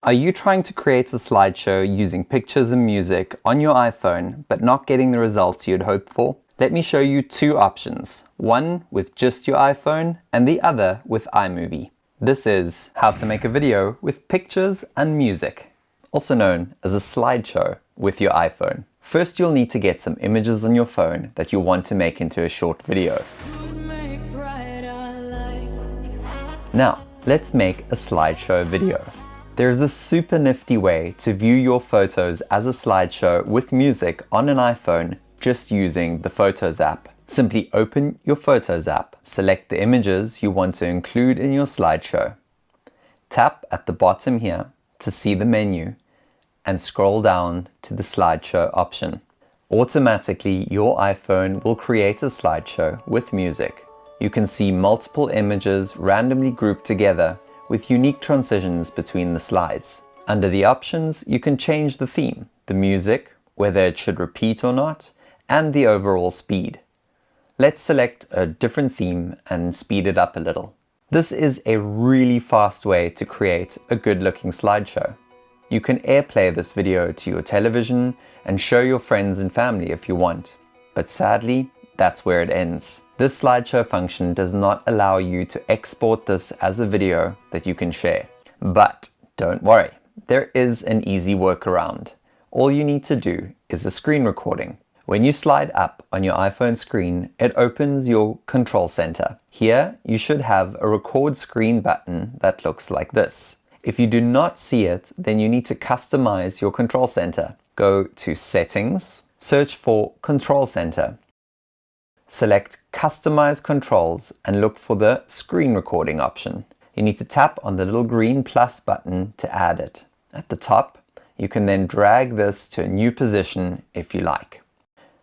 Are you trying to create a slideshow using pictures and music on your iPhone but not getting the results you'd hoped for? Let me show you two options, one with just your iPhone and the other with iMovie. This is how to make a video with pictures and music, also known as a slideshow with your iPhone. First, you'll need to get some images on your phone that you want to make into a short video. Now, let's make a slideshow video. There's a super nifty way to view your photos as a slideshow with music on an iPhone just using the Photos app. Simply open your Photos app, select the images you want to include in your slideshow. Tap at the bottom here to see the menu and scroll down to the slideshow option. Automatically, your iPhone will create a slideshow with music. You can see multiple images randomly grouped together with unique transitions between the slides. Under the options, you can change the theme, the music, whether it should repeat or not, and the overall speed. Let's select a different theme and speed it up a little. This is a really fast way to create a good-looking slideshow. You can AirPlay this video to your television and show your friends and family if you want, but sadly, that's where it ends. This slideshow function does not allow you to export this as a video that you can share. But don't worry, there is an easy workaround. All you need to do is a screen recording. When you slide up on your iPhone screen, it opens your control center. Here, you should have a record screen button that looks like this. If you do not see it, then you need to customize your control center. Go to Settings, search for Control Center. Select Customize Controls and look for the Screen Recording option. You need to tap on the little green plus button to add it. At the top, you can then drag this to a new position if you like.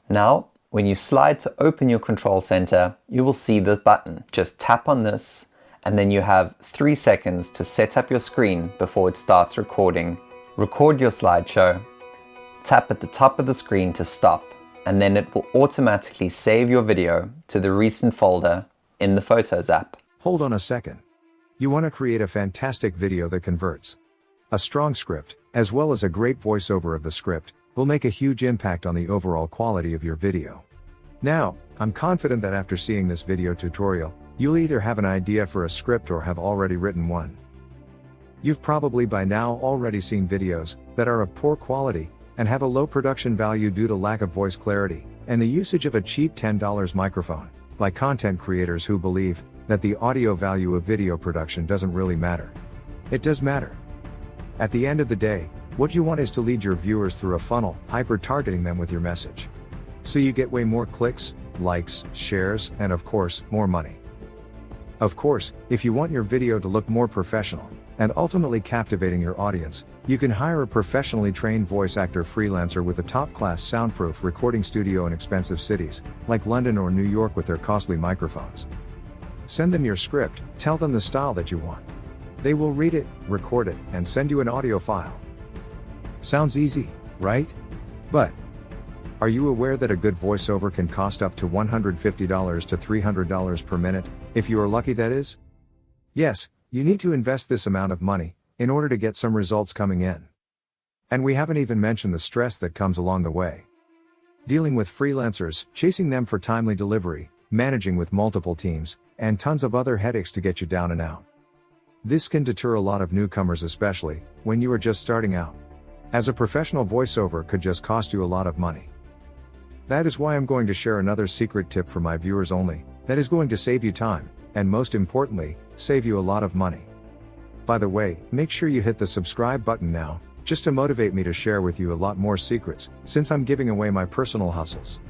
Now, when you slide to open your control center, you will see the button. Just tap on this and then you have 3 seconds to set up your screen before it starts recording. Record your slideshow, tap at the top of the screen to stop, and then it will automatically save your video to the recent folder in the Photos app. Hold on a second. You want to create a fantastic video that converts. A strong script, as well as a great voiceover of the script, will make a huge impact on the overall quality of your video. Now, I'm confident that after seeing this video tutorial, you'll either have an idea for a script or have already written one. You've probably by now already seen videos that are of poor quality and have a low production value due to lack of voice clarity and the usage of a cheap $10 microphone, like content creators who believe that the audio value of video production doesn't really matter. It does matter. At the end of the day, what you want is to lead your viewers through a funnel, hyper-targeting them with your message. So you get way more clicks, likes, shares, and of course, more money. Of course, if you want your video to look more professional, and ultimately captivating your audience, you can hire a professionally trained voice actor freelancer with a top-class soundproof recording studio in expensive cities, like London or New York with their costly microphones. Send them your script, tell them the style that you want. They will read it, record it, and send you an audio file. Sounds easy, right? But are you aware that a good voiceover can cost up to $150 to $300 per minute, if you are lucky that is? Yes, you need to invest this amount of money in order to get some results coming in. And we haven't even mentioned the stress that comes along the way. Dealing with freelancers, chasing them for timely delivery, managing with multiple teams, and tons of other headaches to get you down and out. This can deter a lot of newcomers, especially when you are just starting out, as a professional voiceover could just cost you a lot of money. That is why I'm going to share another secret tip for my viewers only, that is going to save you time, and most importantly, save you a lot of money. By the way, make sure you hit the subscribe button now, just to motivate me to share with you a lot more secrets, since I'm giving away my personal hustles.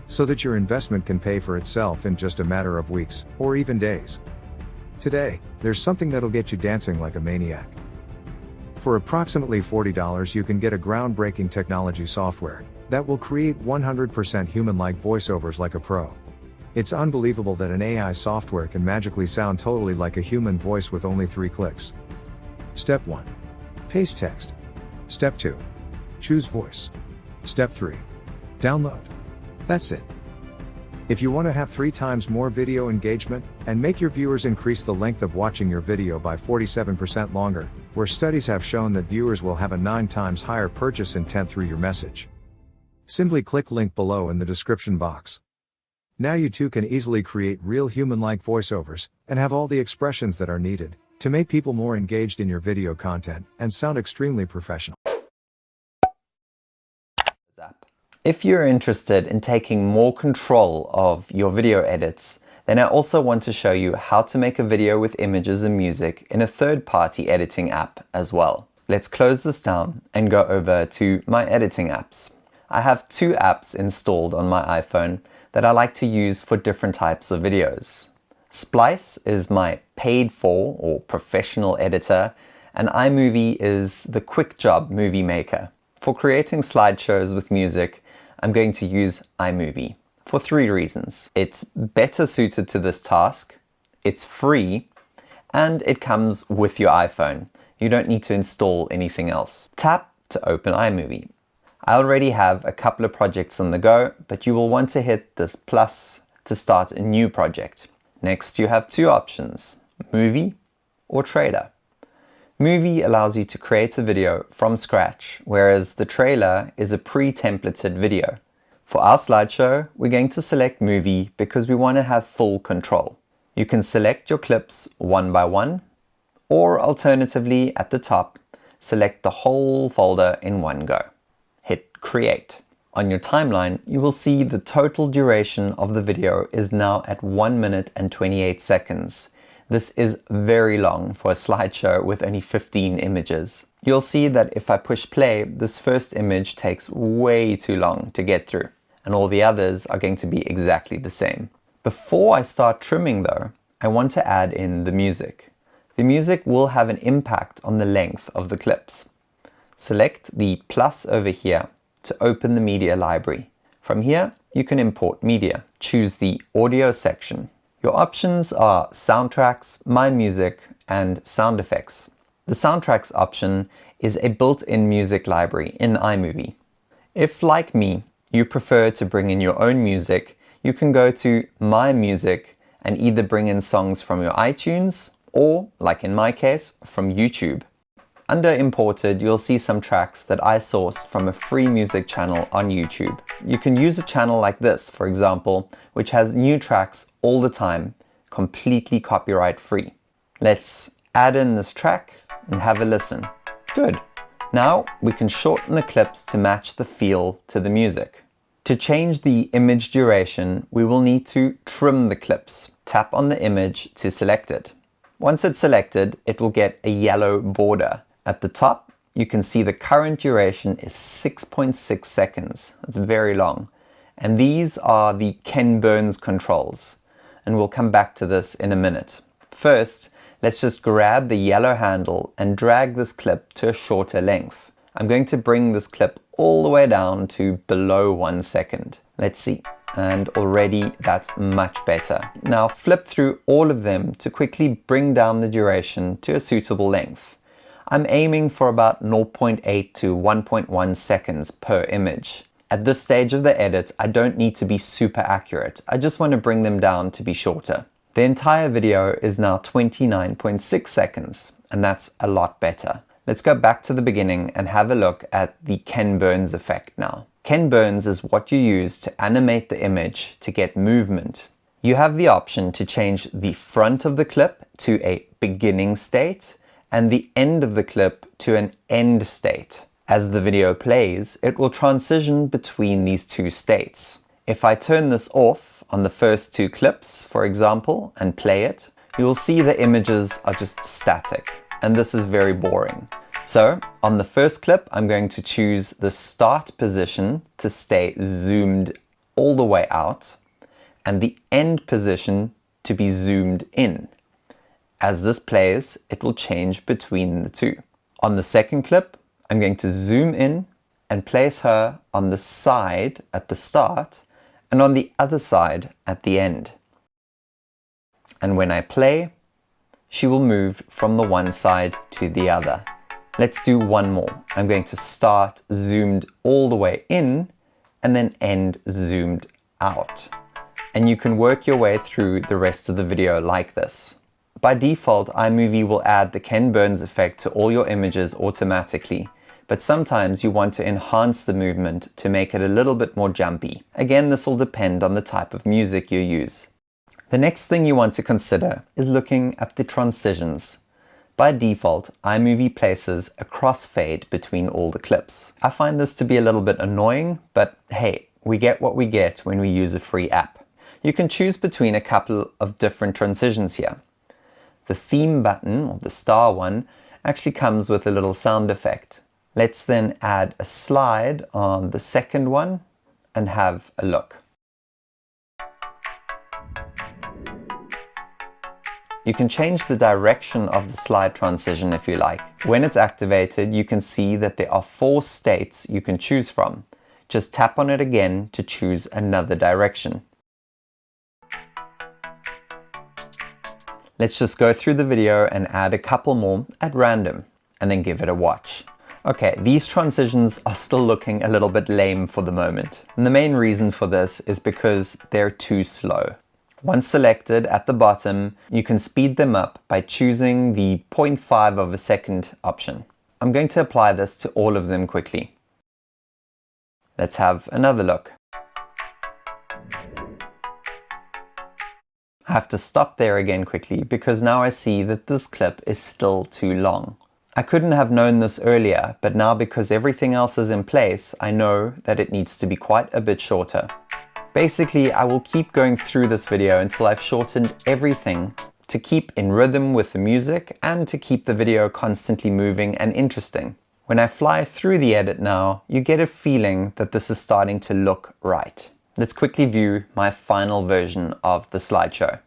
So that your investment can pay for itself in just a matter of weeks, or even days. Today, there's something that'll get you dancing like a maniac. For approximately $40 you can get a groundbreaking technology software that will create 100% human-like voiceovers like a pro. It's unbelievable that an AI software can magically sound totally like a human voice with only 3 clicks. Step 1. Paste text. Step 2. Choose voice. Step 3. Download. That's it. If you want to have 3 times more video engagement, and make your viewers increase the length of watching your video by 47% longer, where studies have shown that viewers will have a 9 times higher purchase intent through your message. Simply click link below in the description box. Now you too can easily create real human-like voiceovers, and have all the expressions that are needed, to make people more engaged in your video content, and sound extremely professional. If you're interested in taking more control of your video edits, then I also want to show you how to make a video with images and music in a third-party editing app as well. Let's close this down and go over to my editing apps. I have 2 apps installed on my iPhone that I like to use for different types of videos. Splice is my paid-for or professional editor, and iMovie is the quick job movie maker. For creating slideshows with music, I'm going to use iMovie for 3 reasons. It's better suited to this task, it's free, and it comes with your iPhone. You don't need to install anything else. Tap to open iMovie. I already have a couple of projects on the go, but you will want to hit this plus to start a new project. Next, you have 2 options, Movie or Trailer. Movie allows you to create a video from scratch, whereas the trailer is a pre-templated video. For our slideshow, we're going to select Movie because we want to have full control. You can select your clips one by one, or alternatively at the top, select the whole folder in one go. Hit Create. On your timeline, you will see the total duration of the video is now at 1 minute and 28 seconds. This is very long for a slideshow with only 15 images. You'll see that if I push play, this first image takes way too long to get through, and all the others are going to be exactly the same. Before I start trimming though, I want to add in the music. The music will have an impact on the length of the clips. Select the plus over here to open the media library. From here, you can import media. Choose the audio section. Your options are soundtracks, my music, and sound effects. The soundtracks option is a built-in music library in iMovie. If, like me, you prefer to bring in your own music, you can go to My Music and either bring in songs from your iTunes or, like in my case, from YouTube. Under Imported, you'll see some tracks that I sourced from a free music channel on YouTube. You can use a channel like this, for example, which has new tracks all the time, completely copyright free. Let's add in this track and have a listen. Good. Now we can shorten the clips to match the feel to the music. To change the image duration, we will need to trim the clips. Tap on the image to select it. Once it's selected, it will get a yellow border. At the top, you can see the current duration is 6.6 seconds. That's very long. And these are the Ken Burns controls. And we'll come back to this in a minute. First, let's just grab the yellow handle and drag this clip to a shorter length. I'm going to bring this clip all the way down to below 1 second. Let's see. And already that's much better. Now flip through all of them to quickly bring down the duration to a suitable length. I'm aiming for about 0.8 to 1.1 seconds per image. At this stage of the edit, I don't need to be super accurate. I just want to bring them down to be shorter. The entire video is now 29.6 seconds, and that's a lot better. Let's go back to the beginning and have a look at the Ken Burns effect now. Ken Burns is what you use to animate the image to get movement. You have the option to change the front of the clip to a beginning state and the end of the clip to an end state. As the video plays, it will transition between these 2 states. If I turn this off on the first 2 clips, for example, and play it, you will see the images are just static, and this is very boring. So, on the first clip, I'm going to choose the start position to stay zoomed all the way out, and the end position to be zoomed in. As this plays, it will change between the 2. On the second clip, I'm going to zoom in and place her on the side at the start and on the other side at the end. And when I play, she will move from the one side to the other. Let's do one more. I'm going to start zoomed all the way in and then end zoomed out. And you can work your way through the rest of the video like this. By default, iMovie will add the Ken Burns effect to all your images automatically, but sometimes you want to enhance the movement to make it a little bit more jumpy. Again, this will depend on the type of music you use. The next thing you want to consider is looking at the transitions. By default, iMovie places a crossfade between all the clips. I find this to be a little bit annoying, but hey, we get what we get when we use a free app. You can choose between a couple of different transitions here. The theme button, or the star one, actually comes with a little sound effect. Let's then add a slide on the second one and have a look. You can change the direction of the slide transition if you like. When it's activated, you can see that there are 4 states you can choose from. Just tap on it again to choose another direction. Let's just go through the video and add a couple more at random and then give it a watch. Okay, these transitions are still looking a little bit lame for the moment. And the main reason for this is because they're too slow. Once selected at the bottom, you can speed them up by choosing the 0.5 of a second option. I'm going to apply this to all of them quickly. Let's have another look. I have to stop there again quickly because now I see that this clip is still too long. I couldn't have known this earlier, but now because everything else is in place, I know that it needs to be quite a bit shorter. Basically, I will keep going through this video until I've shortened everything to keep in rhythm with the music and to keep the video constantly moving and interesting. When I fly through the edit now, you get a feeling that this is starting to look right. Let's quickly view my final version of the slideshow.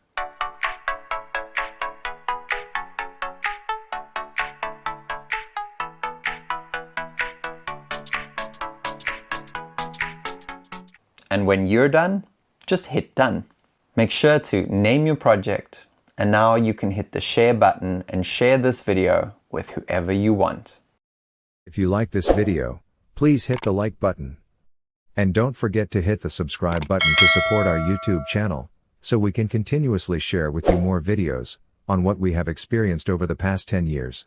And when you're done, just hit done. Make sure to name your project, and now you can hit the share button and share this video with whoever you want. If you like this video, please hit the like button. And don't forget to hit the subscribe button to support our YouTube channel, so we can continuously share with you more videos on what we have experienced over the past 10 years.